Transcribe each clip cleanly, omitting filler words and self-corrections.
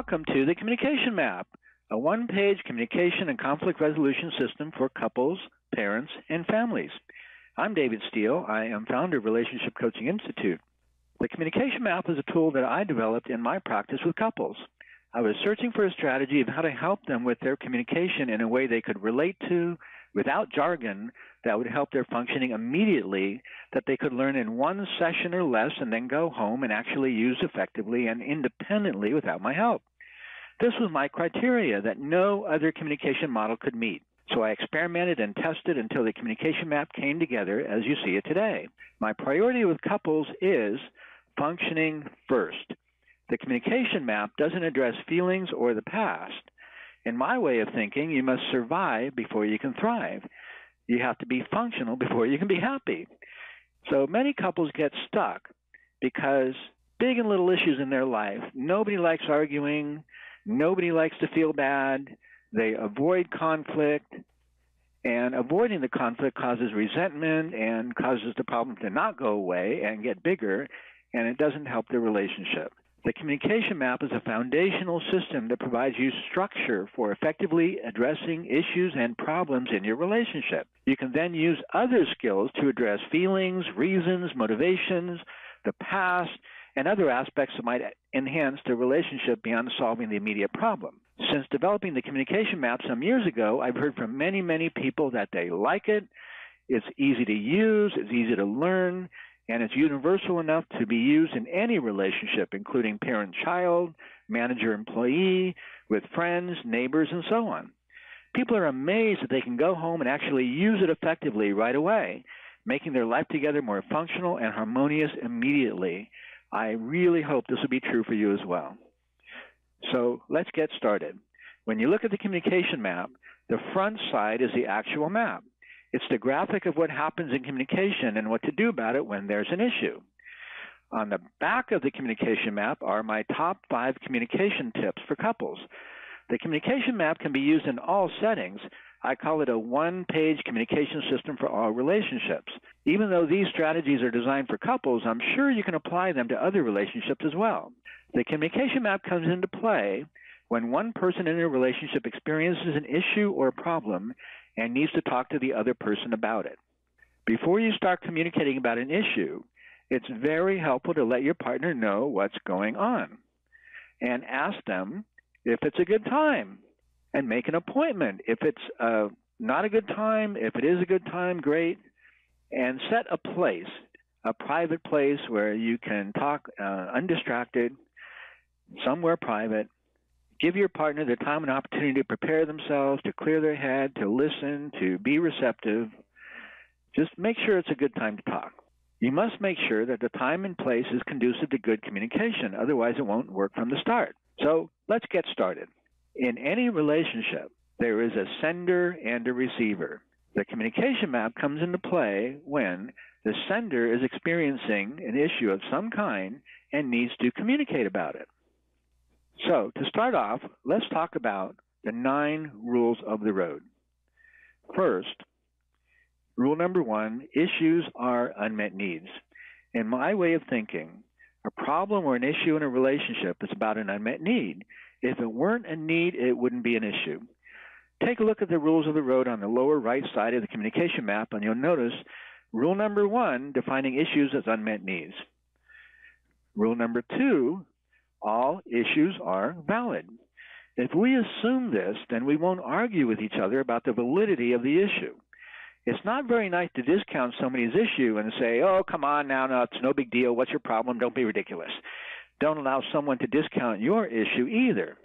Welcome to the Communication Map, a one-page communication and conflict resolution system for couples, parents, and families. I'm David Steele. I am founder of Relationship Coaching Institute. The Communication Map is a tool that I developed in my practice with couples. I was searching for a strategy of how to help them with their communication in a way they could relate to without jargon that would help their functioning immediately, that they could learn in one session or less and then go home and actually use effectively and independently without my help. This was my criteria that no other communication model could meet. So I experimented and tested until the communication map came together as you see it today. My priority with couples is functioning first. The communication map doesn't address feelings or the past. In my way of thinking, you must survive before you can thrive. You have to be functional before you can be happy. So many couples get stuck because big and little issues in their life. Nobody likes arguing. Nobody likes to feel bad. They avoid conflict. And avoiding the conflict causes resentment and causes the problem to not go away and get bigger, and it doesn't help their relationship. The communication map is a foundational system that provides you structure for effectively addressing issues and problems in your relationship. You can then use other skills to address feelings, reasons, motivations, the past, and other aspects that might enhance the relationship beyond solving the immediate problem. Since developing the communication map some years ago, I've heard from many, many people that they like it. It's easy to use, it's easy to learn, and it's universal enough to be used in any relationship, including parent-child, manager-employee, with friends, neighbors, and so on. People are amazed that they can go home and actually use it effectively right away, making their life together more functional and harmonious immediately. I really hope this will be true for you as well. So let's get started. When you look at the communication map, the front side is the actual map. It's the graphic of what happens in communication and what to do about it when there's an issue. On the back of the communication map are my top 5 communication tips for couples. The communication map can be used in all settings. I call it a one-page communication system for all relationships. Even though these strategies are designed for couples, I'm sure you can apply them to other relationships as well. The communication map comes into play when one person in a relationship experiences an issue or a problem and needs to talk to the other person about it. Before you start communicating about an issue, it's very helpful to let your partner know what's going on and ask them if it's a good time and make an appointment. If it's not a good time, if it is a good time, great, and set a place, a private place where you can talk undistracted, somewhere private. Give your partner the time and opportunity to prepare themselves, to clear their head, to listen, to be receptive. Just make sure it's a good time to talk. You must make sure that the time and place is conducive to good communication. Otherwise, it won't work from the start. So let's get started. In any relationship, there is a sender and a receiver. The communication map comes into play when the sender is experiencing an issue of some kind and needs to communicate about it. So, to start off, let's talk about the 9 rules of the road. First, rule number 1, issues are unmet needs. In my way of thinking, a problem or an issue in a relationship is about an unmet need. If it weren't a need, it wouldn't be an issue. Take a look at the rules of the road on the lower right side of the communication map, and you'll notice rule number 1, defining issues as unmet needs. Rule number 2, all issues are valid. If we assume this, then we won't argue with each other about the validity of the issue. It's not very nice to discount somebody's issue and say, oh, come on now, no, it's no big deal. What's your problem? Don't be ridiculous. Don't allow someone to discount your issue either,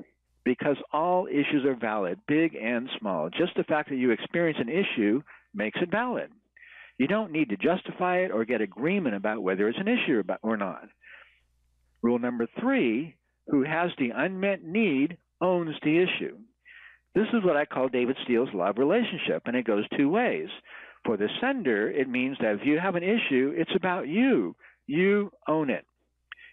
because all issues are valid, big and small. Just the fact that you experience an issue makes it valid. You don't need to justify it or get agreement about whether it's an issue or not. Rule number 3, who has the unmet need owns the issue. This is what I call David Steele's law of relationship, and it goes 2 ways. For the sender, it means that if you have an issue, it's about you. You own it.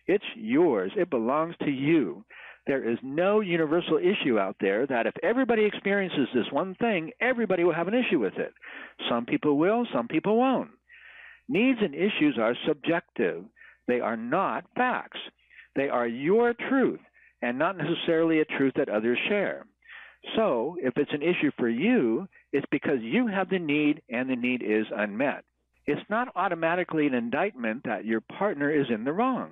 It's yours. It belongs to you. There is no universal issue out there that if everybody experiences this one thing, everybody will have an issue with it. Some people will, some people won't. Needs and issues are subjective. They are not facts. They are your truth, and not necessarily a truth that others share. So, if it's an issue for you, it's because you have the need and the need is unmet. It's not automatically an indictment that your partner is in the wrong.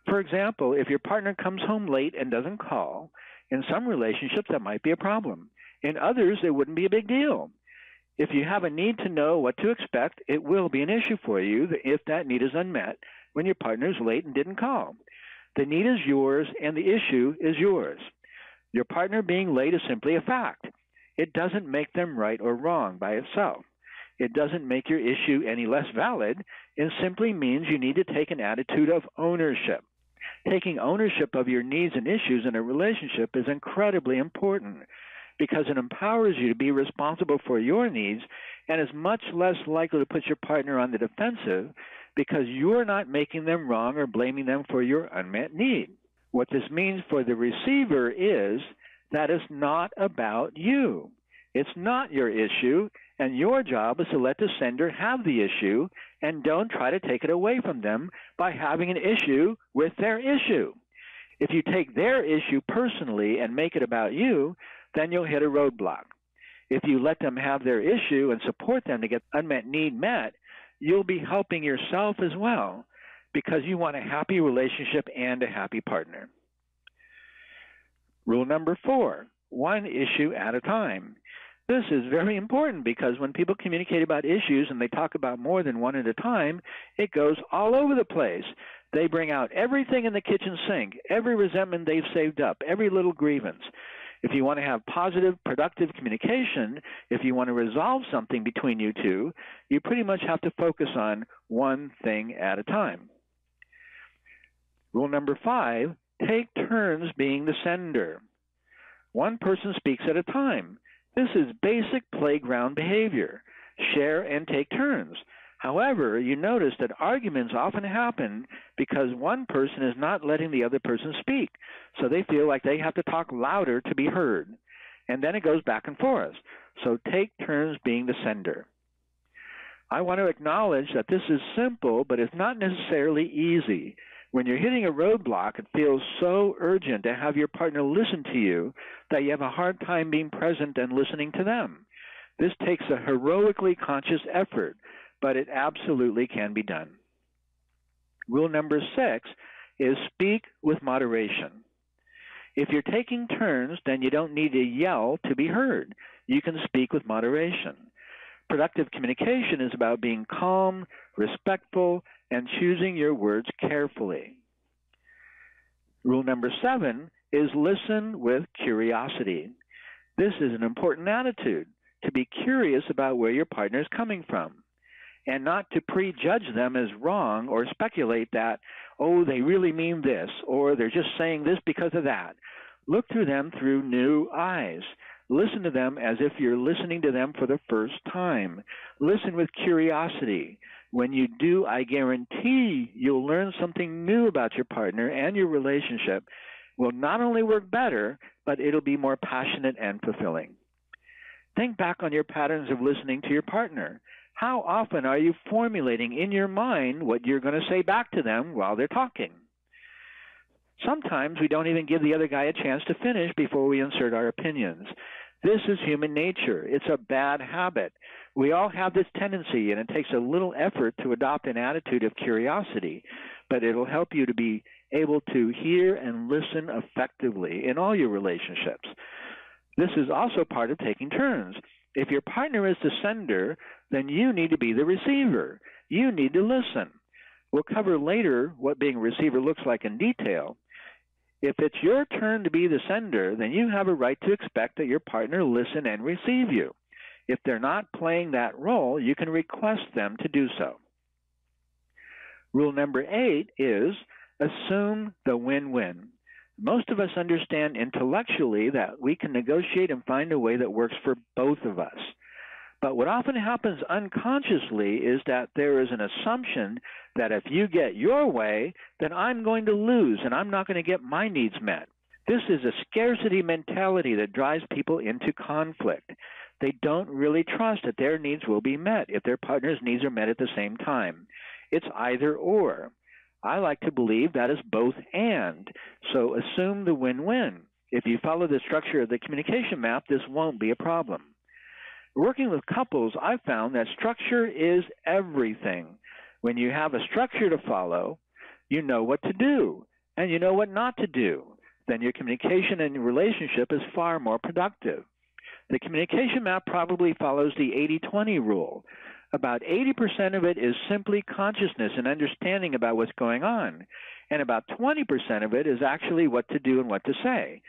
For example, if your partner comes home late and doesn't call, in some relationships that might be a problem. In others, it wouldn't be a big deal. If you have a need to know what to expect, it will be an issue for you if that need is unmet when your partner is late and didn't call. The need is yours and the issue is yours. Your partner being late is simply a fact. It doesn't make them right or wrong by itself. It doesn't make your issue any less valid. It simply means you need to take an attitude of ownership. Taking ownership of your needs and issues in a relationship is incredibly important because it empowers you to be responsible for your needs and is much less likely to put your partner on the defensive because you're not making them wrong or blaming them for your unmet need. What this means for the receiver is that it's not about you. It's not your issue, and your job is to let the sender have the issue and don't try to take it away from them by having an issue with their issue. If you take their issue personally and make it about you, then you'll hit a roadblock. If you let them have their issue and support them to get unmet need met, you'll be helping yourself as well because you want a happy relationship and a happy partner. Rule number 4, one issue at a time. This is very important because when people communicate about issues and they talk about more than one at a time, it goes all over the place. They bring out everything in the kitchen sink, every resentment they've saved up, every little grievance. If you want to have positive, productive communication, if you want to resolve something between you two, you pretty much have to focus on one thing at a time. Rule number 5, take turns being the sender. One person speaks at a time. This is basic playground behavior. Share and take turns. However, you notice that arguments often happen because one person is not letting the other person speak, so they feel like they have to talk louder to be heard. And then it goes back and forth. So take turns being the sender. I want to acknowledge that this is simple, but it's not necessarily easy. When you're hitting a roadblock, it feels so urgent to have your partner listen to you that you have a hard time being present and listening to them. This takes a heroically conscious effort, but it absolutely can be done. Rule number 6 is speak with moderation. If you're taking turns, then you don't need to yell to be heard. You can speak with moderation. Productive communication is about being calm, respectful, and choosing your words carefully. Rule number 7 is listen with curiosity. This is an important attitude, to be curious about where your partner is coming from, and not to prejudge them as wrong or speculate that, oh, they really mean this, or they're just saying this because of that. Look through them through new eyes. Listen to them as if you're listening to them for the first time. Listen with curiosity. When you do, I guarantee you'll learn something new about your partner, and your relationship will not only work better, but it'll be more passionate and fulfilling. Think back on your patterns of listening to your partner. How often are you formulating in your mind what you're going to say back to them while they're talking? Sometimes we don't even give the other guy a chance to finish before we insert our opinions. This is human nature. It's a bad habit. We all have this tendency, and it takes a little effort to adopt an attitude of curiosity, but it'll help you to be able to hear and listen effectively in all your relationships. This is also part of taking turns. If your partner is the sender, then you need to be the receiver. You need to listen. We'll cover later what being a receiver looks like in detail. If it's your turn to be the sender, then you have a right to expect that your partner listen and receive you. If they're not playing that role, you can request them to do so. Rule number 8 is assume the win-win. Most of us understand intellectually that we can negotiate and find a way that works for both of us. But what often happens unconsciously is that there is an assumption that if you get your way, then I'm going to lose and I'm not going to get my needs met. This is a scarcity mentality that drives people into conflict. They don't really trust that their needs will be met if their partner's needs are met at the same time. It's either or. I like to believe that is both and, so assume the win-win. If you follow the structure of the communication map, this won't be a problem. Working with couples, I've found that structure is everything. When you have a structure to follow, you know what to do, and you know what not to do. Then your communication and your relationship is far more productive. The communication map probably follows the 80-20 rule. About 80% of it is simply consciousness and understanding about what's going on, and about 20% of it is actually what to do and what to say.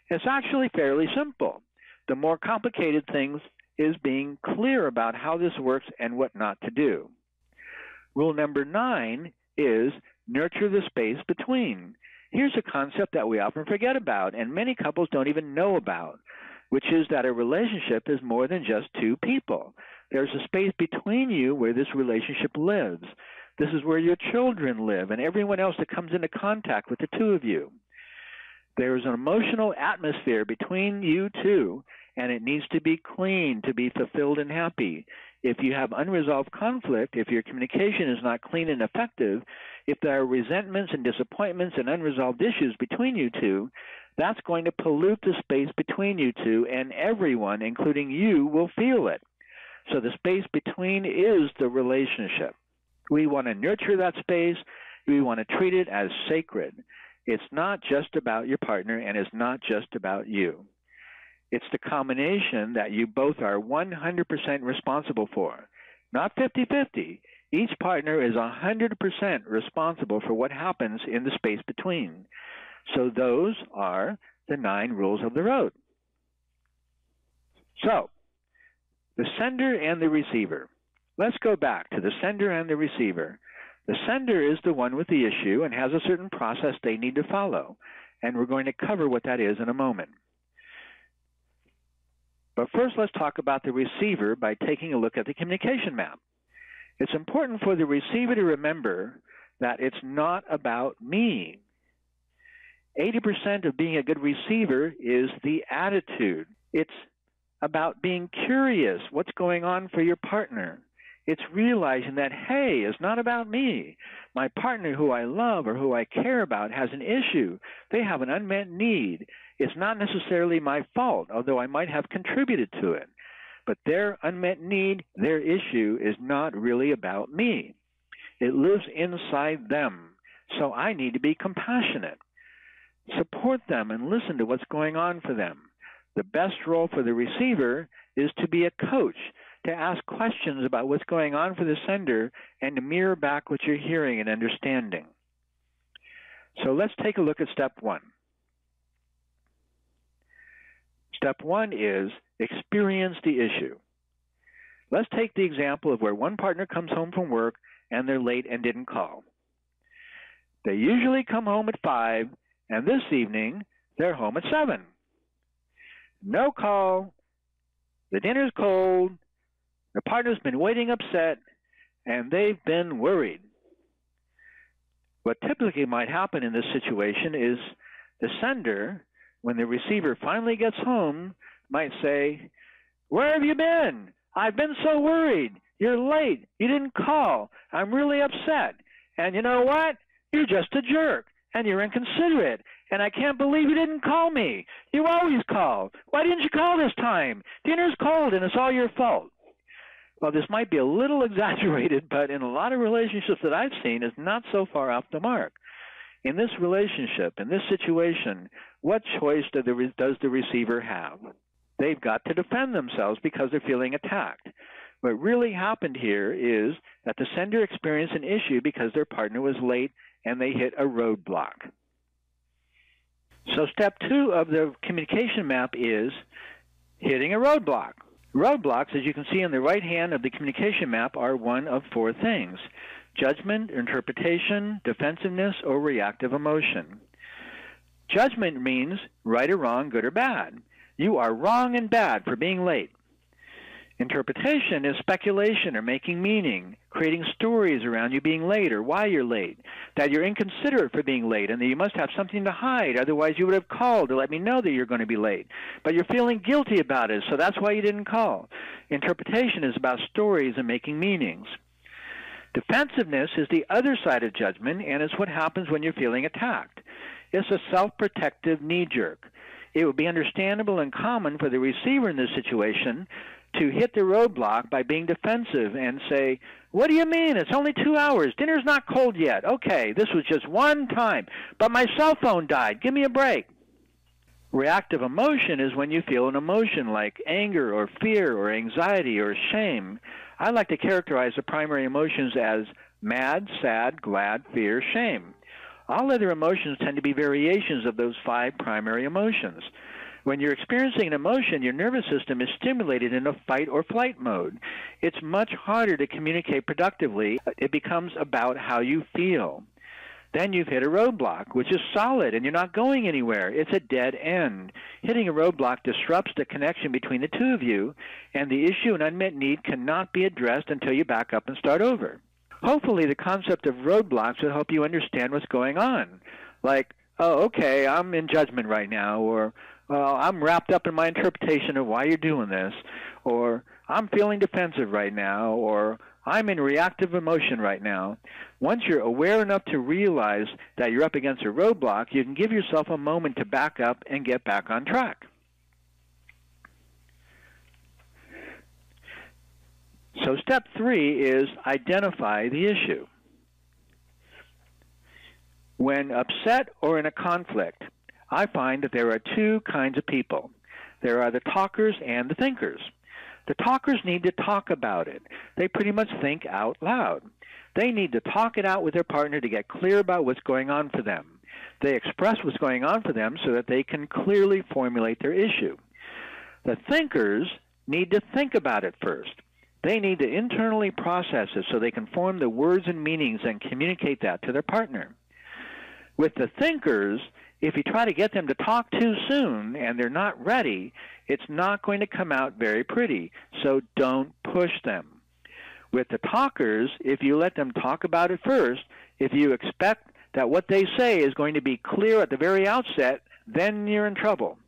It's actually fairly simple. The more complicated things is being clear about how this works and what not to do. Rule number 9 is nurture the space between. Here's a concept that we often forget about and many couples don't even know about, which is that a relationship is more than just two people. There's a space between you where this relationship lives. This is where your children live and everyone else that comes into contact with the two of you. There's an emotional atmosphere between you two, and it needs to be clean to be fulfilled and happy. If you have unresolved conflict, if your communication is not clean and effective, if there are resentments and disappointments and unresolved issues between you two, that's going to pollute the space between you two, and everyone, including you, will feel it. So the space between is the relationship. We want to nurture that space. We want to treat it as sacred. It's not just about your partner, and it's not just about you. It's the combination that you both are 100% responsible for, not 50-50. Each partner is 100% responsible for what happens in the space between. So those are the 9 rules of the road. So, the sender and the receiver. Let's go back to the sender and the receiver. The sender is the one with the issue and has a certain process they need to follow, and we're going to cover what that is in a moment. But first, let's talk about the receiver by taking a look at the communication map. It's important for the receiver to remember that it's not about me. 80% of being a good receiver is the attitude. It's about being curious, what's going on for your partner. It's realizing that, hey, it's not about me. My partner who I love or who I care about has an issue. They have an unmet need. It's not necessarily my fault, although I might have contributed to it. But their unmet need, their issue, is not really about me. It lives inside them, so I need to be compassionate. Support them and listen to what's going on for them. The best role for the receiver is to be a coach, to ask questions about what's going on for the sender and to mirror back what you're hearing and understanding. So let's take a look at step 1. Step 1 is experience the issue. Let's take the example of where one partner comes home from work and they're late and didn't call. They usually come home at 5, and this evening they're home at 7. No call, the dinner's cold, the partner's been waiting upset, and they've been worried. What typically might happen in this situation is the sender, when the receiver finally gets home, might say, "Where have you been? I've been so worried. You're late. You didn't call. I'm really upset. And you know what? You're just a jerk, and you're inconsiderate, and I can't believe you didn't call me. You always call. Why didn't you call this time? Dinner's cold, and it's all your fault." Well, this might be a little exaggerated, but in a lot of relationships that I've seen, it's not so far off the mark. In this relationship, in this situation, what choice does the receiver have? They've got to defend themselves because they're feeling attacked. What really happened here is that the sender experienced an issue because their partner was late and they hit a roadblock. So step 2 of the communication map is hitting a roadblock. Roadblocks, as you can see on the right hand of the communication map, are one of 4 things: judgment, interpretation, defensiveness, or reactive emotion. Judgment means right or wrong, good or bad. You are wrong and bad for being late. Interpretation is speculation or making meaning, creating stories around you being late or why you're late, that you're inconsiderate for being late and that you must have something to hide, otherwise you would have called to let me know that you're going to be late. But you're feeling guilty about it, so that's why you didn't call. Interpretation is about stories and making meanings. Defensiveness is the other side of judgment, and it's what happens when you're feeling attacked. It's a self-protective knee-jerk. It would be understandable and common for the receiver in this situation to hit the roadblock by being defensive and say, "What do you mean? It's only 2 hours. Dinner's not cold yet. Okay, this was just one time, but my cell phone died. Give me a break." Reactive emotion is when you feel an emotion like anger or fear or anxiety or shame. I like to characterize the primary emotions as mad, sad, glad, fear, shame. All other emotions tend to be variations of those 5 primary emotions. When you're experiencing an emotion, your nervous system is stimulated in a fight or flight mode. It's much harder to communicate productively. It becomes about how you feel. Then you've hit a roadblock, which is solid, and you're not going anywhere. It's a dead end. Hitting a roadblock disrupts the connection between the two of you, and the issue and unmet need cannot be addressed until you back up and start over. Hopefully, the concept of roadblocks will help you understand what's going on. Like, oh, okay, I'm in judgment right now, or I'm wrapped up in my interpretation of why you're doing this, or I'm feeling defensive right now, or I'm in reactive emotion right now. Once you're aware enough to realize that you're up against a roadblock, you can give yourself a moment to back up and get back on track. So step 3 is identify the issue. When upset or in a conflict, I find that there are 2 kinds of people. There are the talkers and the thinkers. The talkers need to talk about it. They pretty much think out loud. They need to talk it out with their partner to get clear about what's going on for them. They express what's going on for them so that they can clearly formulate their issue. The thinkers need to think about it first. They need to internally process it so they can form the words and meanings and communicate that to their partner. With the thinkers, if you try to get them to talk too soon and they're not ready, it's not going to come out very pretty, so don't push them. With the talkers, if you let them talk about it first, if you expect that what they say is going to be clear at the very outset, then you're in trouble.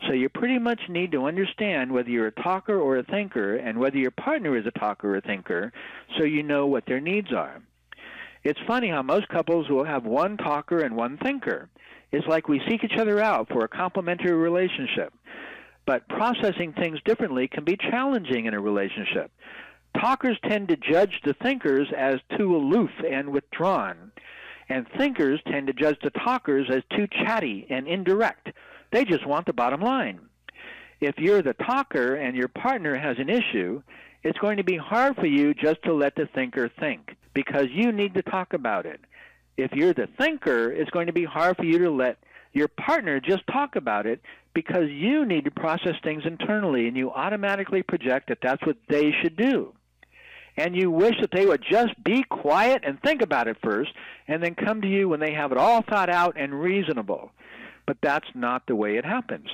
So you pretty much need to understand whether you're a talker or a thinker and whether your partner is a talker or a thinker so you know what their needs are. It's funny how most couples will have one talker and one thinker. It's like we seek each other out for a complementary relationship. But processing things differently can be challenging in a relationship. Talkers tend to judge the thinkers as too aloof and withdrawn, and thinkers tend to judge the talkers as too chatty and indirect. They just want the bottom line. If you're the talker and your partner has an issue, it's going to be hard for you just to let the thinker think, because you need to talk about it. If you're the thinker, it's going to be hard for you to let your partner just talk about it because you need to process things internally, and you automatically project that that's what they should do. And you wish that they would just be quiet and think about it first and then come to you when they have it all thought out and reasonable. But that's not the way it happens.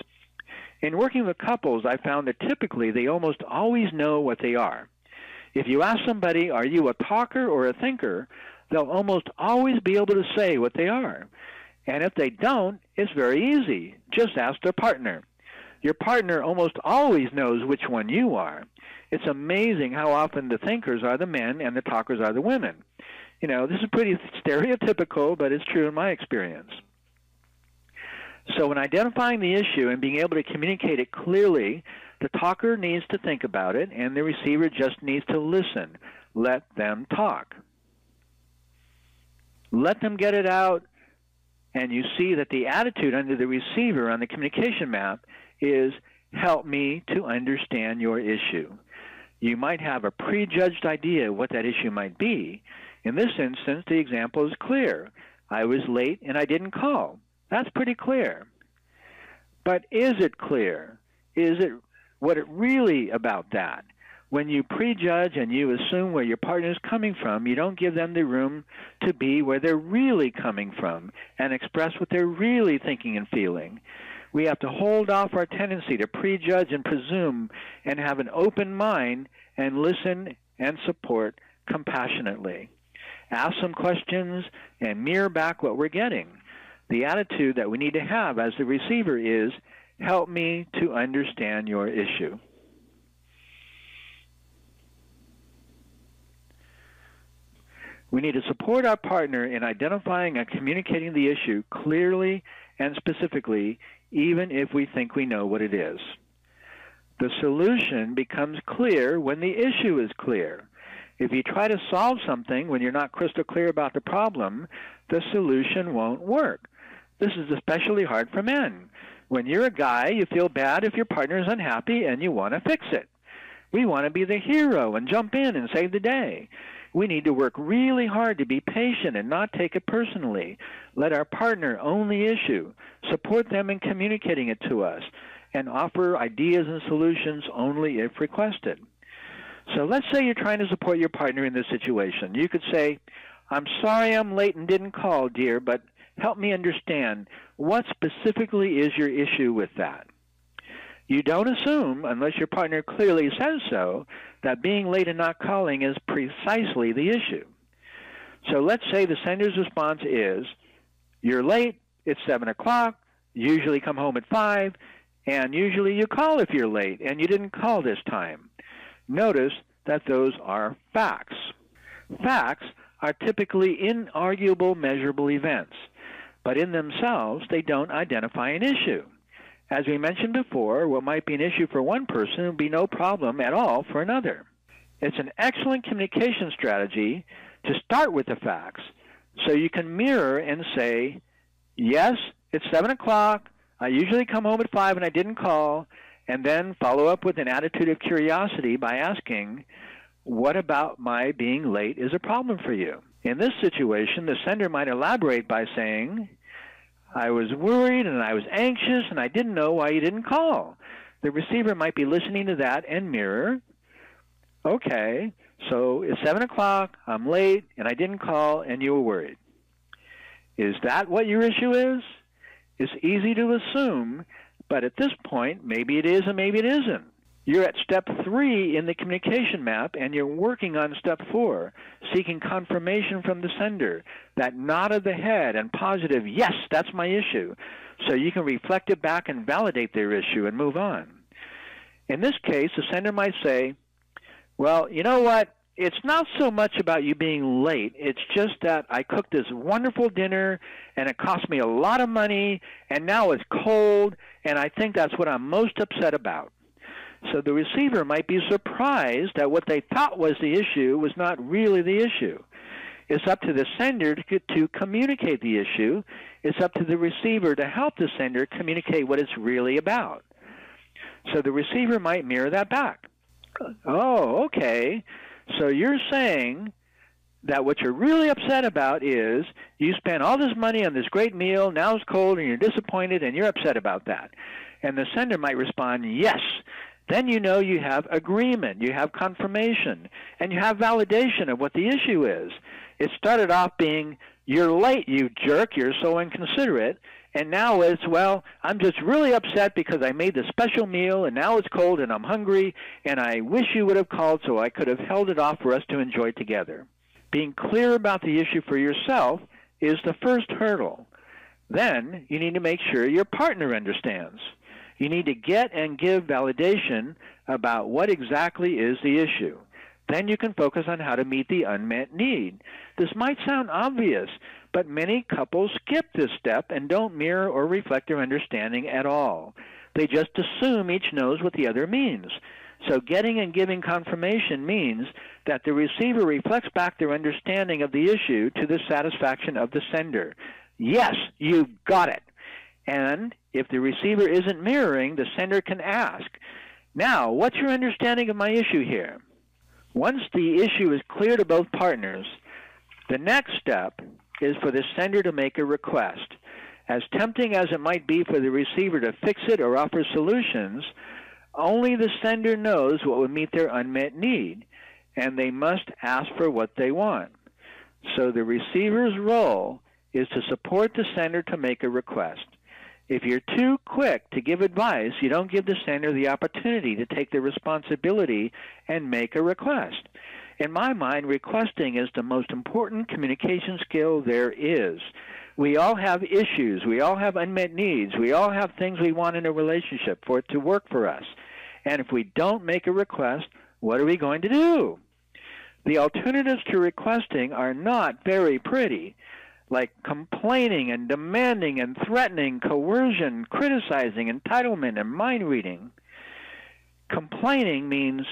In working with couples, I found that typically they almost always know what they are. If you ask somebody, are you a talker or a thinker, they'll almost always be able to say what they are. And if they don't, it's very easy. Just ask their partner. Your partner almost always knows which one you are. It's amazing how often the thinkers are the men and the talkers are the women. You know, this is pretty stereotypical, but it's true in my experience. So in identifying the issue and being able to communicate it clearly, the talker needs to think about it, and the receiver just needs to listen. Let them talk. Let them get it out, and you see that the attitude under the receiver on the communication map is, help me to understand your issue. You might have a prejudged idea of what that issue might be. In this instance, the example is clear. I was late and I didn't call. That's pretty clear. But is it clear? Is it what it really about that? When you prejudge and you assume where your partner is coming from, you don't give them the room to be where they're really coming from and express what they're really thinking and feeling. We have to hold off our tendency to prejudge and presume and have an open mind and listen and support compassionately. Ask some questions and mirror back what we're getting. The attitude that we need to have as the receiver is, help me to understand your issue. We need to support our partner in identifying and communicating the issue clearly and specifically, even if we think we know what it is. The solution becomes clear when the issue is clear. If you try to solve something when you're not crystal clear about the problem, the solution won't work. This is especially hard for men. When you're a guy, you feel bad if your partner is unhappy and you want to fix it. We want to be the hero and jump in and save the day. We need to work really hard to be patient and not take it personally. Let our partner own the issue, support them in communicating it to us, and offer ideas and solutions only if requested. So let's say you're trying to support your partner in this situation. You could say, "I'm sorry I'm late and didn't call, dear, but help me understand, what specifically is your issue with that?" You don't assume, unless your partner clearly says so, that being late and not calling is precisely the issue. So let's say the sender's response is, "You're late, it's 7 o'clock, you usually come home at 5, and usually you call if you're late, and you didn't call this time." Notice that those are facts. Facts are typically inarguable, measurable events, but in themselves, they don't identify an issue. As we mentioned before, what might be an issue for one person would be no problem at all for another. It's an excellent communication strategy to start with the facts, so you can mirror and say, "Yes, it's 7 o'clock, I usually come home at 5 and I didn't call," and then follow up with an attitude of curiosity by asking, "What about my being late is a problem for you?" In this situation, the sender might elaborate by saying, "I was worried and I was anxious and I didn't know why you didn't call." The receiver might be listening to that and mirror, "Okay, so it's 7 o'clock, I'm late, and I didn't call, and you were worried." Is that what your issue is? It's easy to assume, but at this point, maybe it is and maybe it isn't. You're at step 3 in the communication map, and you're working on step 4, seeking confirmation from the sender, that nod of the head and positive, "Yes, that's my issue," so you can reflect it back and validate their issue and move on. In this case, the sender might say, "Well, you know what? It's not so much about you being late. It's just that I cooked this wonderful dinner, and it cost me a lot of money, and now it's cold, and I think that's what I'm most upset about." So the receiver might be surprised that what they thought was the issue was not really the issue. It's up to the sender to communicate the issue. It's up to the receiver to help the sender communicate what it's really about. So the receiver might mirror that back. "Oh, okay. So you're saying that what you're really upset about is you spent all this money on this great meal, now it's cold and you're disappointed and you're upset about that." And the sender might respond, "Yes." Then you know you have agreement, you have confirmation, and you have validation of what the issue is. It started off being, "You're late, you jerk, you're so inconsiderate," and now it's, "Well, I'm just really upset because I made this special meal, and now it's cold and I'm hungry, and I wish you would have called so I could have held it off for us to enjoy together." Being clear about the issue for yourself is the first hurdle. Then you need to make sure your partner understands. You need to get and give validation about what exactly is the issue. Then you can focus on how to meet the unmet need. This might sound obvious, but many couples skip this step and don't mirror or reflect their understanding at all. They just assume each knows what the other means. So getting and giving confirmation means that the receiver reflects back their understanding of the issue to the satisfaction of the sender. "Yes, you got it." And if the receiver isn't mirroring, the sender can ask, "Now, what's your understanding of my issue here?" Once the issue is clear to both partners, the next step is for the sender to make a request. As tempting as it might be for the receiver to fix it or offer solutions, only the sender knows what would meet their unmet need, and they must ask for what they want. So the receiver's role is to support the sender to make a request. If you're too quick to give advice, you don't give the sender the opportunity to take the responsibility and make a request. In my mind, requesting is the most important communication skill there is. We all have issues. We all have unmet needs. We all have things we want in a relationship for it to work for us. And if we don't make a request, what are we going to do? The alternatives to requesting are not very pretty, like complaining and demanding and threatening, coercion, criticizing, entitlement, and mind reading. Complaining means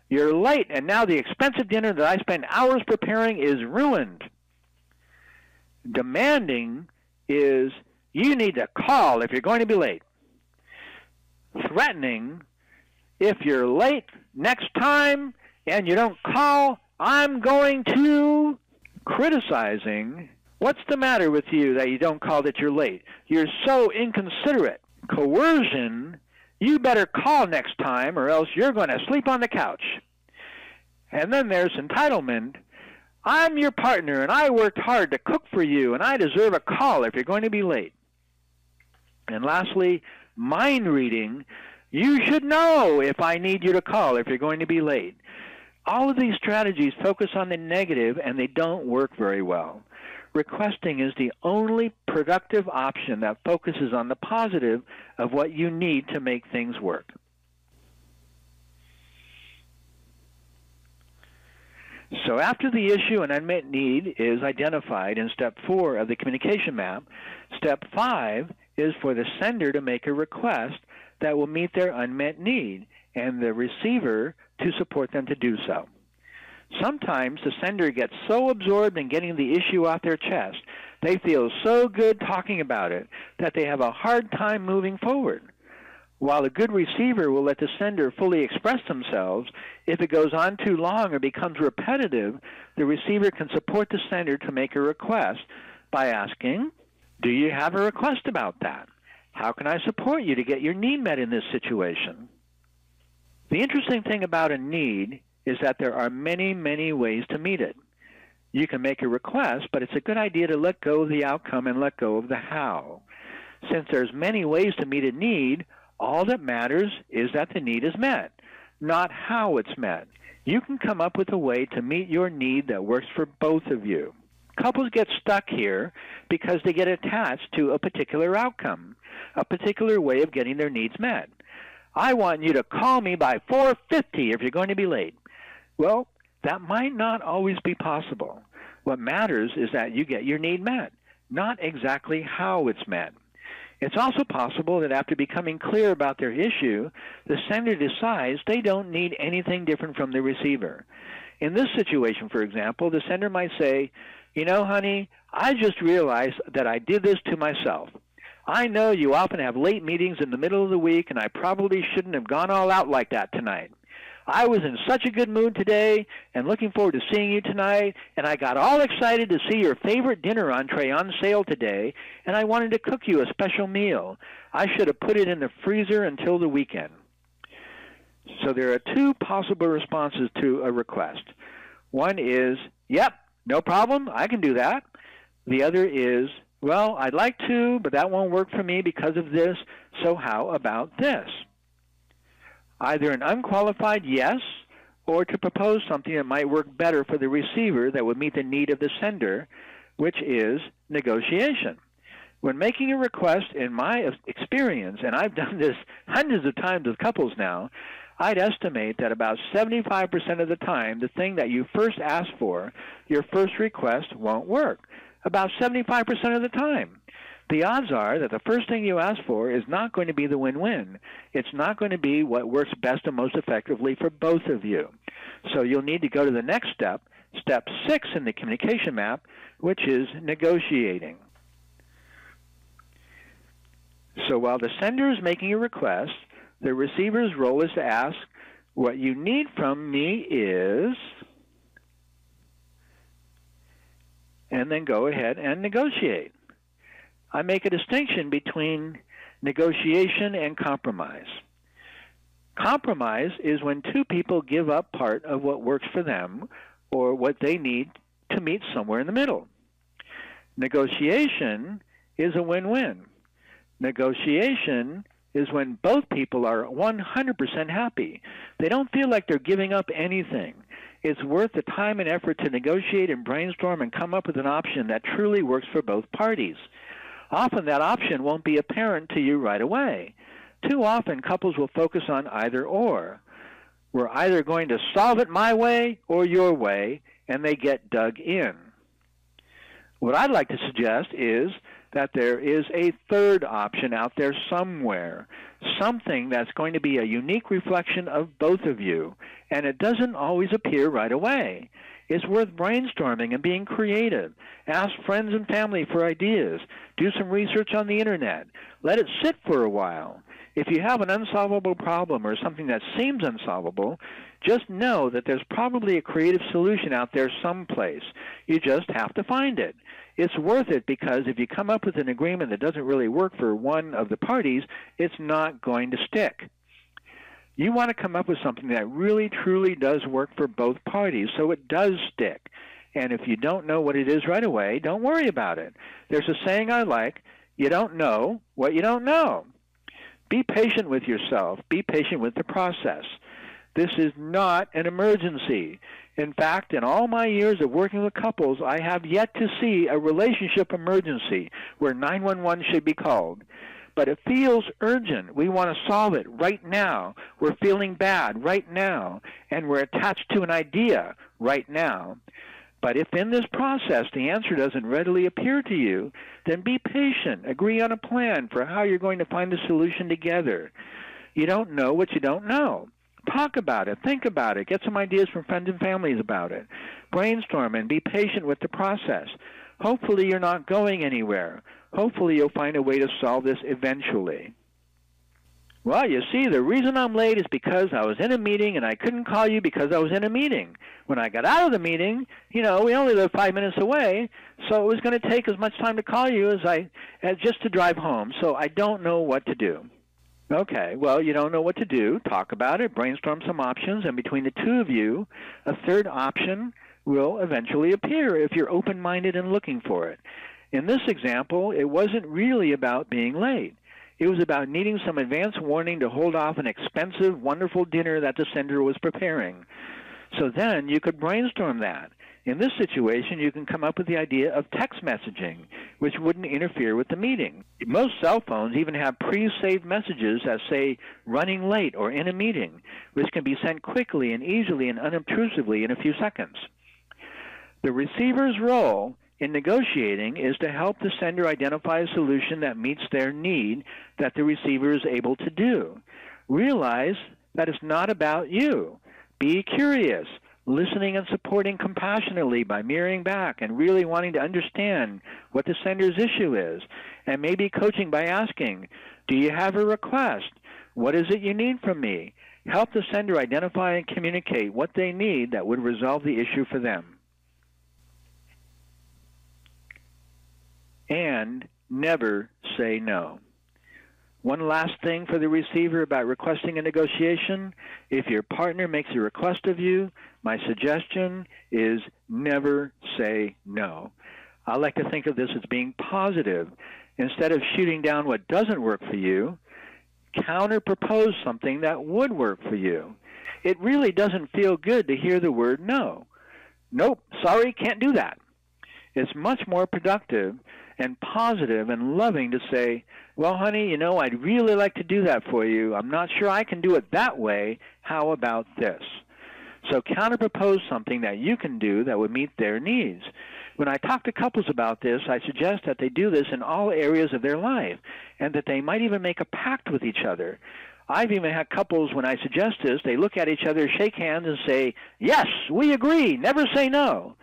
you're late and now the expensive dinner that I spent hours preparing is ruined. Demanding is you need to call if you're going to be late. Threatening, if you're late next time and you don't call, I'm going to. Criticizing, what's the matter with you that you don't call that you're late? You're so inconsiderate. Coercion, you better call next time or else you're going to sleep on the couch. And then there's entitlement. I'm your partner and I worked hard to cook for you and I deserve a call if you're going to be late. And lastly, mind reading. You should know if I need you to call if you're going to be late. All of these strategies focus on the negative and they don't work very well. Requesting is the only productive option that focuses on the positive of what you need to make things work. So after the issue and unmet need is identified in step 4 of the communication map, step 5 is for the sender to make a request that will meet their unmet need and the receiver to support them to do so. Sometimes the sender gets so absorbed in getting the issue off their chest, they feel so good talking about it that they have a hard time moving forward. While a good receiver will let the sender fully express themselves, if it goes on too long or becomes repetitive, the receiver can support the sender to make a request by asking, do you have a request about that? How can I support you to get your need met in this situation? The interesting thing about a need is that there are many, many ways to meet it. You can make a request, but it's a good idea to let go of the outcome and let go of the how. Since there's many ways to meet a need, all that matters is that the need is met, not how it's met. You can come up with a way to meet your need that works for both of you. Couples get stuck here because they get attached to a particular outcome, a particular way of getting their needs met. I want you to call me by 4:50 if you're going to be late. Well, that might not always be possible. What matters is that you get your need met, not exactly how it's met. It's also possible that after becoming clear about their issue, the sender decides they don't need anything different from the receiver. In this situation, for example, the sender might say, you know, honey, I just realized that I did this to myself. I know you often have late meetings in the middle of the week, and I probably shouldn't have gone all out like that tonight. I was in such a good mood today and looking forward to seeing you tonight, and I got all excited to see your favorite dinner entree on sale today, and I wanted to cook you a special meal. I should have put it in the freezer until the weekend. So there are two possible responses to a request. One is, yep, no problem, I can do that. The other is, well, I'd like to, but that won't work for me because of this, so how about this? Either an unqualified yes, or to propose something that might work better for the receiver that would meet the need of the sender, which is negotiation. When making a request, in my experience, and I've done this hundreds of times with couples now, I'd estimate that about 75% of the time, the thing that you first ask for, your first request, won't work. About 75% of the time. The odds are that the first thing you ask for is not going to be the win-win. It's not going to be what works best and most effectively for both of you. So you'll need to go to the next step, step 6 in the communication map, which is negotiating. So while the sender is making a request, the receiver's role is to ask, what you need from me is, and then go ahead and negotiate. I make a distinction between negotiation and compromise. Compromise is when two people give up part of what works for them or what they need to meet somewhere in the middle. Negotiation is a win-win. Negotiation is when both people are 100% happy. They don't feel like they're giving up anything. It's worth the time and effort to negotiate and brainstorm and come up with an option that truly works for both parties. Often that option won't be apparent to you right away. Too often couples will focus on either or. We're either going to solve it my way or your way, and they get dug in. What I'd like to suggest is that there is a third option out there somewhere, something that's going to be a unique reflection of both of you, and it doesn't always appear right away. It's worth brainstorming and being creative. Ask friends and family for ideas. Do some research on the internet. Let it sit for a while. If you have an unsolvable problem or something that seems unsolvable, just know that there's probably a creative solution out there someplace. You just have to find it. It's worth it because if you come up with an agreement that doesn't really work for one of the parties, it's not going to stick. You want to come up with something that really, truly does work for both parties, so it does stick. And if you don't know what it is right away, don't worry about it. There's a saying I like, you don't know what you don't know. Be patient with yourself. Be patient with the process. This is not an emergency. In fact, in all my years of working with couples, I have yet to see a relationship emergency where 911 should be called. But it feels urgent. We want to solve it right now. We're feeling bad right now, and we're attached to an idea right now. But if in this process the answer doesn't readily appear to you, then be patient. Agree on a plan for how you're going to find a solution together. You don't know what you don't know. Talk about it. Think about it. Get some ideas from friends and families about it. Brainstorm and be patient with the process. Hopefully you're not going anywhere. Hopefully you'll find a way to solve this eventually. Well, you see, the reason I'm late is because I was in a meeting and I couldn't call you because I was in a meeting. When I got out of the meeting, we only live 5 minutes away, so it was going to take as much time to call you as just to drive home, so I don't know what to do. Okay, well, you don't know what to do. Talk about it, brainstorm some options, and between the two of you, a third option will eventually appear if you're open-minded and looking for it. In this example, it wasn't really about being late. It was about needing some advance warning to hold off an expensive, wonderful dinner that the sender was preparing. So then you could brainstorm that. In this situation, you can come up with the idea of text messaging, which wouldn't interfere with the meeting. Most cell phones even have pre-saved messages that say, running late or in a meeting, which can be sent quickly and easily and unobtrusively in a few seconds. The receiver's role in negotiating is to help the sender identify a solution that meets their need that the receiver is able to do. Realize that it's not about you. Be curious, listening and supporting compassionately by mirroring back and really wanting to understand what the sender's issue is, and maybe coaching by asking, do you have a request? What is it you need from me? Help the sender identify and communicate what they need that would resolve the issue for them. And never say no. One last thing for the receiver about requesting a negotiation. If your partner makes a request of you, my suggestion is never say no. I like to think of this as being positive. Instead of shooting down what doesn't work for you, counter-propose something that would work for you. It really doesn't feel good to hear the word no. Nope, sorry, can't do that. It's much more productive and positive and loving to say, well, honey, I'd really like to do that for you. I'm not sure I can do it that way. How about this? So counter-propose something that you can do that would meet their needs. When I talk to couples about this, I suggest that they do this in all areas of their life and that they might even make a pact with each other. I've even had couples, when I suggest this, they look at each other, shake hands, and say, yes, we agree, never say no.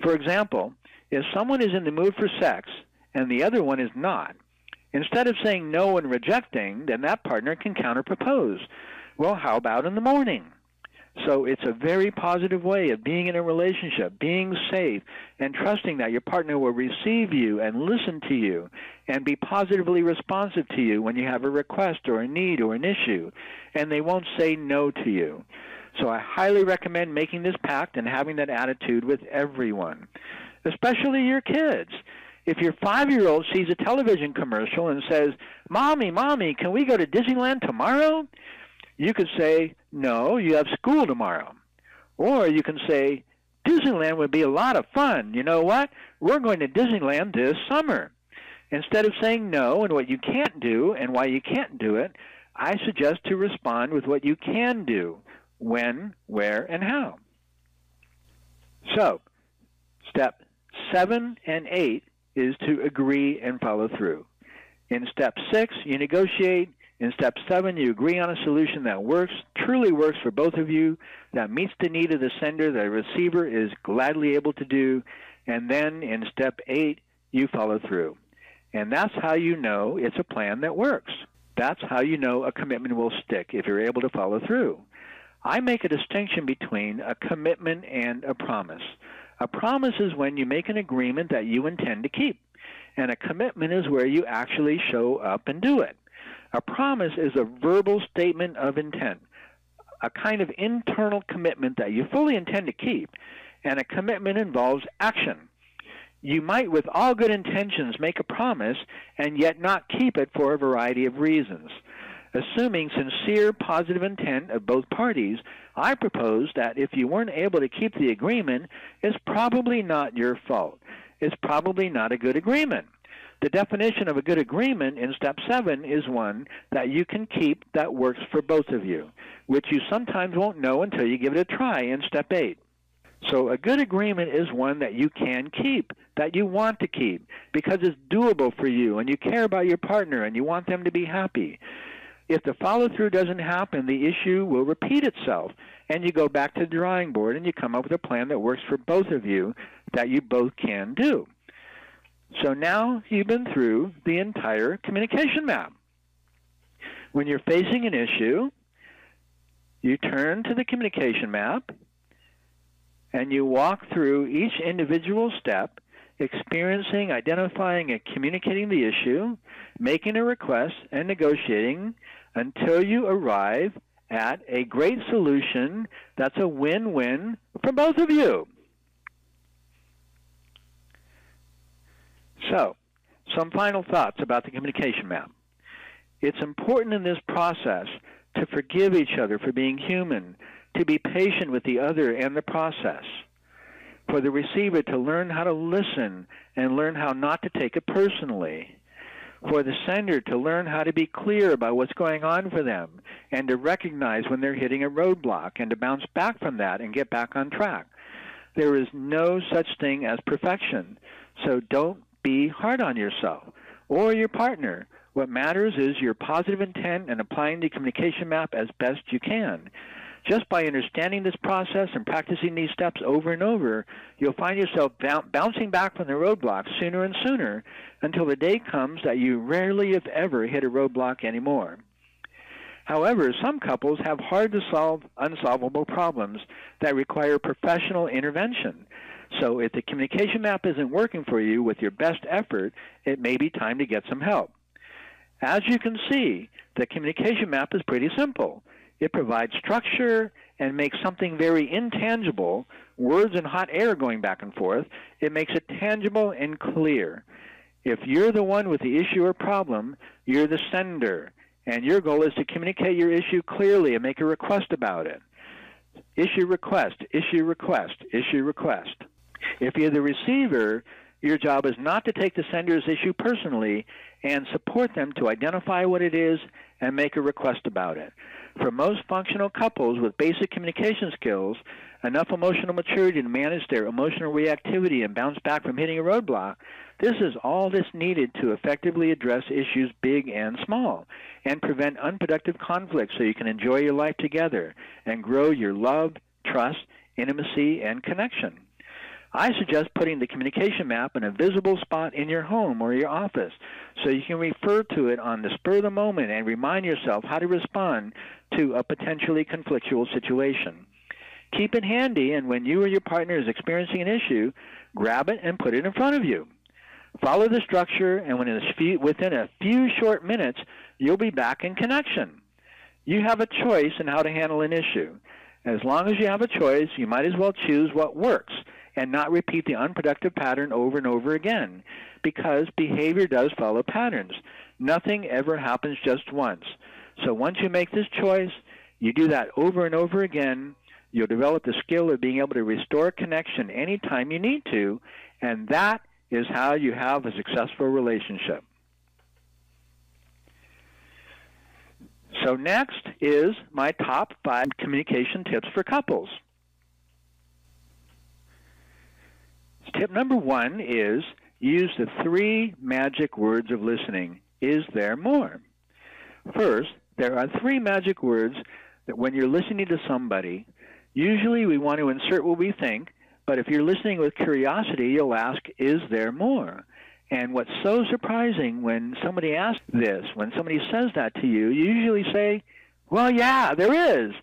For example, if someone is in the mood for sex and the other one is not, instead of saying no and rejecting, then that partner can counter-propose. Well, how about in the morning? So it's a very positive way of being in a relationship, being safe, and trusting that your partner will receive you and listen to you and be positively responsive to you when you have a request or a need or an issue, and they won't say no to you. So I highly recommend making this pact and having that attitude with everyone, especially your kids. If your 5-year-old sees a television commercial and says, Mommy, can we go to Disneyland tomorrow? You could say, no, you have school tomorrow. Or you can say, Disneyland would be a lot of fun. You know what? We're going to Disneyland this summer. Instead of saying no and what you can't do and why you can't do it, I suggest to respond with what you can do, when, where, and how. So, step 7 and 8 is to agree and follow through. In step 6, you negotiate. In step 7, you agree on a solution that works, truly works for both of you, that meets the need of the sender, that the receiver is gladly able to do. And then in step 8, you follow through. And that's how you know it's a plan that works. That's how you know a commitment will stick, if you're able to follow through. I make a distinction between a commitment and a promise. A promise is when you make an agreement that you intend to keep. And a commitment is where you actually show up and do it. A promise is a verbal statement of intent, a kind of internal commitment that you fully intend to keep. And a commitment involves action. You might, with all good intentions, make a promise and yet not keep it for a variety of reasons. Assuming sincere, positive intent of both parties, I propose that if you weren't able to keep the agreement, it's probably not your fault. It's probably not a good agreement. The definition of a good agreement in step 7 is one that you can keep that works for both of you, which you sometimes won't know until you give it a try in step 8. So a good agreement is one that you can keep, that you want to keep, because it's doable for you and you care about your partner and you want them to be happy. If the follow-through doesn't happen, the issue will repeat itself, and you go back to the drawing board and you come up with a plan that works for both of you, that you both can do. So now you've been through the entire communication map. When you're facing an issue, you turn to the communication map and you walk through each individual step, experiencing, identifying, and communicating the issue, making a request, and negotiating until you arrive at a great solution that's a win-win for both of you. So, some final thoughts about the communication map. It's important in this process to forgive each other for being human, to be patient with the other and the process, for the receiver to learn how to listen and learn how not to take it personally, for the sender to learn how to be clear about what's going on for them and to recognize when they're hitting a roadblock and to bounce back from that and get back on track. There is no such thing as perfection, so don't be hard on yourself or your partner. What matters is your positive intent and applying the communication map as best you can. Just by understanding this process and practicing these steps over and over, you'll find yourself bouncing back from the roadblocks sooner and sooner until the day comes that you rarely, if ever, hit a roadblock anymore. However, some couples have hard-to-solve, unsolvable problems that require professional intervention. So if the communication map isn't working for you with your best effort, it may be time to get some help. As you can see, the communication map is pretty simple. It provides structure and makes something very intangible, words and hot air going back and forth. It makes it tangible and clear. If you're the one with the issue or problem, you're the sender, and your goal is to communicate your issue clearly and make a request about it. Issue request, issue request, issue request. If you're the receiver, your job is not to take the sender's issue personally and support them to identify what it is and make a request about it. For most functional couples with basic communication skills, enough emotional maturity to manage their emotional reactivity and bounce back from hitting a roadblock, this is all that's needed to effectively address issues big and small and prevent unproductive conflicts so you can enjoy your life together and grow your love, trust, intimacy, and connection. I suggest putting the communication map in a visible spot in your home or your office so you can refer to it on the spur of the moment and remind yourself how to respond to a potentially conflictual situation. Keep it handy, and when you or your partner is experiencing an issue, grab it and put it in front of you. Follow the structure, and within a few short minutes, you'll be back in connection. You have a choice in how to handle an issue. As long as you have a choice, you might as well choose what works and not repeat the unproductive pattern over and over again, because behavior does follow patterns. Nothing ever happens just once. So once you make this choice, you do that over and over again, you'll develop the skill of being able to restore connection anytime you need to, and that is how you have a successful relationship. So next is my top 5 communication tips for couples. Tip number 1 is use the 3 magic words of listening. Is there more? First, there are 3 magic words that when you're listening to somebody, usually we want to insert what we think, but if you're listening with curiosity, you'll ask, is there more? And what's so surprising when somebody asks this, when somebody says that to you, you usually say, well, yeah, there is.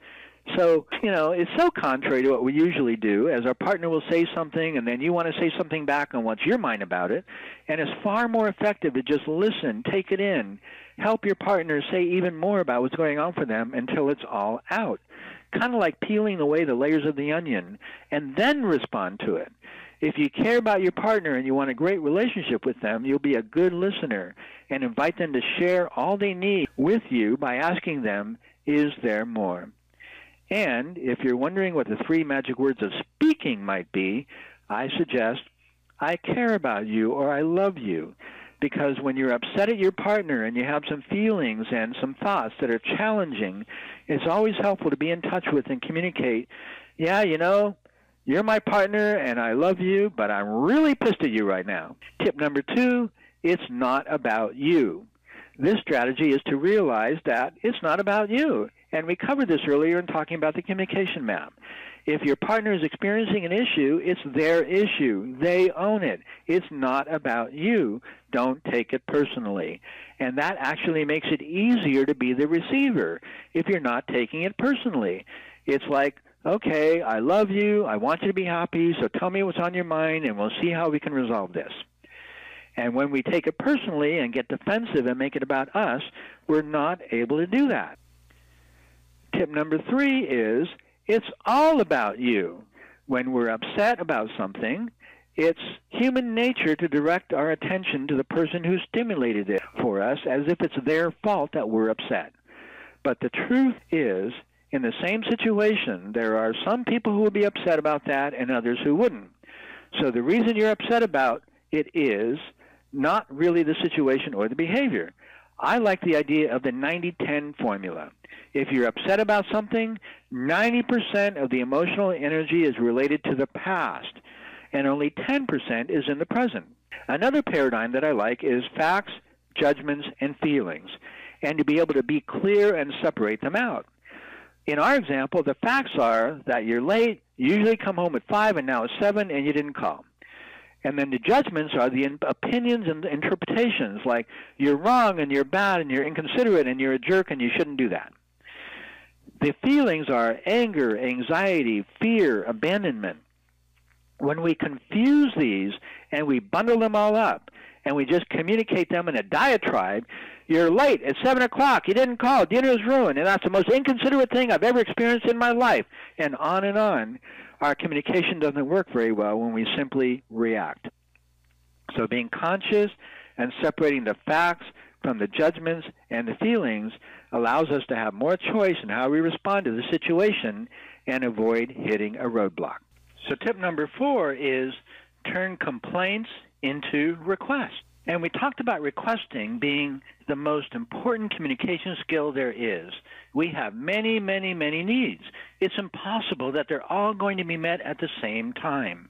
So, it's so contrary to what we usually do, as our partner will say something and then you want to say something back on what's your mind about it. And it's far more effective to just listen, take it in, help your partner say even more about what's going on for them until it's all out. Kind of like peeling away the layers of the onion and then respond to it. If you care about your partner and you want a great relationship with them, you'll be a good listener and invite them to share all they need with you by asking them, is there more? And if you're wondering what the 3 magic words of speaking might be, I suggest, I care about you or I love you. Because when you're upset at your partner and you have some feelings and some thoughts that are challenging, it's always helpful to be in touch with and communicate, yeah, you're my partner and I love you, but I'm really pissed at you right now. Tip number 2, it's not about you. This strategy is to realize that it's not about you. And we covered this earlier in talking about the communication map. If your partner is experiencing an issue, it's their issue. They own it. It's not about you. Don't take it personally. And that actually makes it easier to be the receiver if you're not taking it personally. It's like, okay, I love you. I want you to be happy, so tell me what's on your mind, and we'll see how we can resolve this. And when we take it personally and get defensive and make it about us, we're not able to do that. Tip number 3 is, it's all about you. When we're upset about something, it's human nature to direct our attention to the person who stimulated it for us as if it's their fault that we're upset. But the truth is, in the same situation, there are some people who will be upset about that and others who wouldn't. So the reason you're upset about it is not really the situation or the behavior. I like the idea of the 90-10 formula. If you're upset about something, 90% of the emotional energy is related to the past, and only 10% is in the present. Another paradigm that I like is facts, judgments, and feelings, and to be able to be clear and separate them out. In our example, the facts are that you're late, you usually come home at 5 and now it's 7 and you didn't call. And then the judgments are the opinions and the interpretations, like you're wrong and you're bad and you're inconsiderate and you're a jerk and you shouldn't do that. The feelings are anger, anxiety, fear, abandonment. When we confuse these and we bundle them all up and we just communicate them in a diatribe, you're late at 7 o'clock, you didn't call, dinner is ruined, and that's the most inconsiderate thing I've ever experienced in my life, and on and on. Our communication doesn't work very well when we simply react. So being conscious and separating the facts from the judgments and the feelings allows us to have more choice in how we respond to the situation and avoid hitting a roadblock. So tip number 4 is turn complaints into requests. And we talked about requesting being the most important communication skill there is. We have many, many, many needs. It's impossible that they're all going to be met at the same time.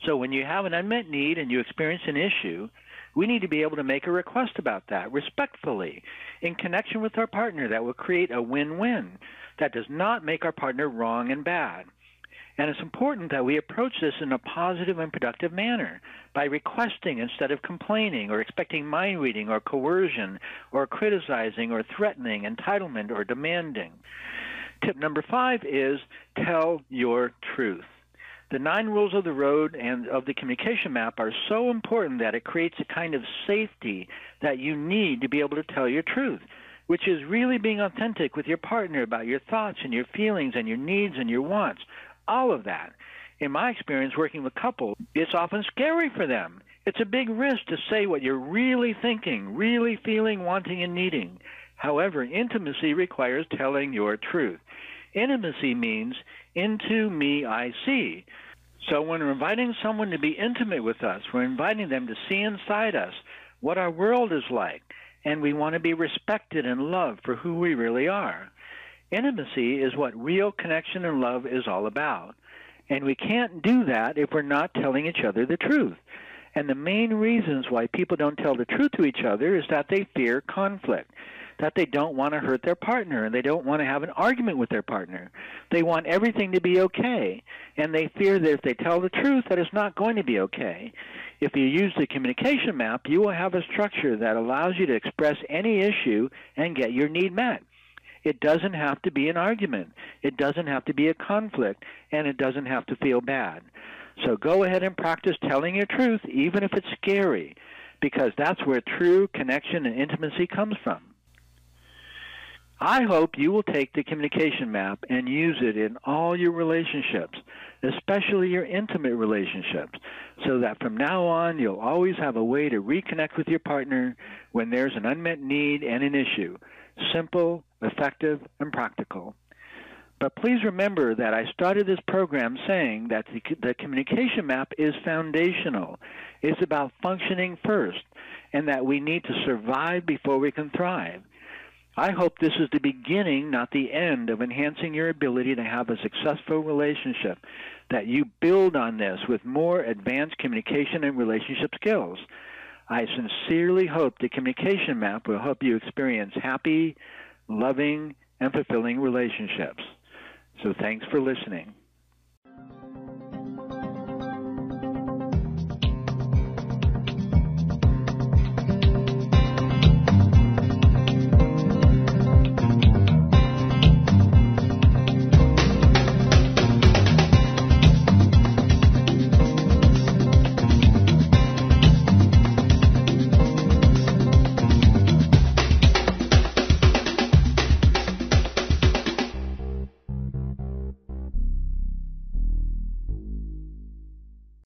So when you have an unmet need and you experience an issue, we need to be able to make a request about that respectfully, in connection with our partner, that will create a win-win that does not make our partner wrong and bad. And it's important that we approach this in a positive and productive manner by requesting instead of complaining or expecting mind reading or coercion or criticizing or threatening, entitlement or demanding. Tip number 5 is tell your truth. The 9 rules of the road and of the communication map are so important that it creates a kind of safety that you need to be able to tell your truth, which is really being authentic with your partner about your thoughts and your feelings and your needs and your wants. All of that. In my experience working with couples, it's often scary for them. It's a big risk to say what you're really thinking, really feeling, wanting, and needing. However, intimacy requires telling your truth. Intimacy means into me I see. So when we're inviting someone to be intimate with us, we're inviting them to see inside us what our world is like and we want to be respected and loved for who we really are. Intimacy is what real connection and love is all about. And we can't do that if we're not telling each other the truth. And the main reasons why people don't tell the truth to each other is that they fear conflict, that they don't want to hurt their partner, and they don't want to have an argument with their partner. They want everything to be okay, and they fear that if they tell the truth, that it's not going to be okay. If you use the communication map, you will have a structure that allows you to express any issue and get your need met. It doesn't have to be an argument. It doesn't have to be a conflict, and it doesn't have to feel bad. So go ahead and practice telling your truth, even if it's scary, because that's where true connection and intimacy comes from. I hope you will take the communication map and use it in all your relationships, especially your intimate relationships, so that from now on you'll always have a way to reconnect with your partner when there's an unmet need and an issue. Simple, effective, and practical. But please remember that I started this program saying that the communication map is foundational. It's about functioning first, and that we need to survive before we can thrive. I hope this is the beginning, not the end, of enhancing your ability to have a successful relationship, that you build on this with more advanced communication and relationship skills. I sincerely hope the communication map will help you experience happy, loving, and fulfilling relationships. So thanks for listening.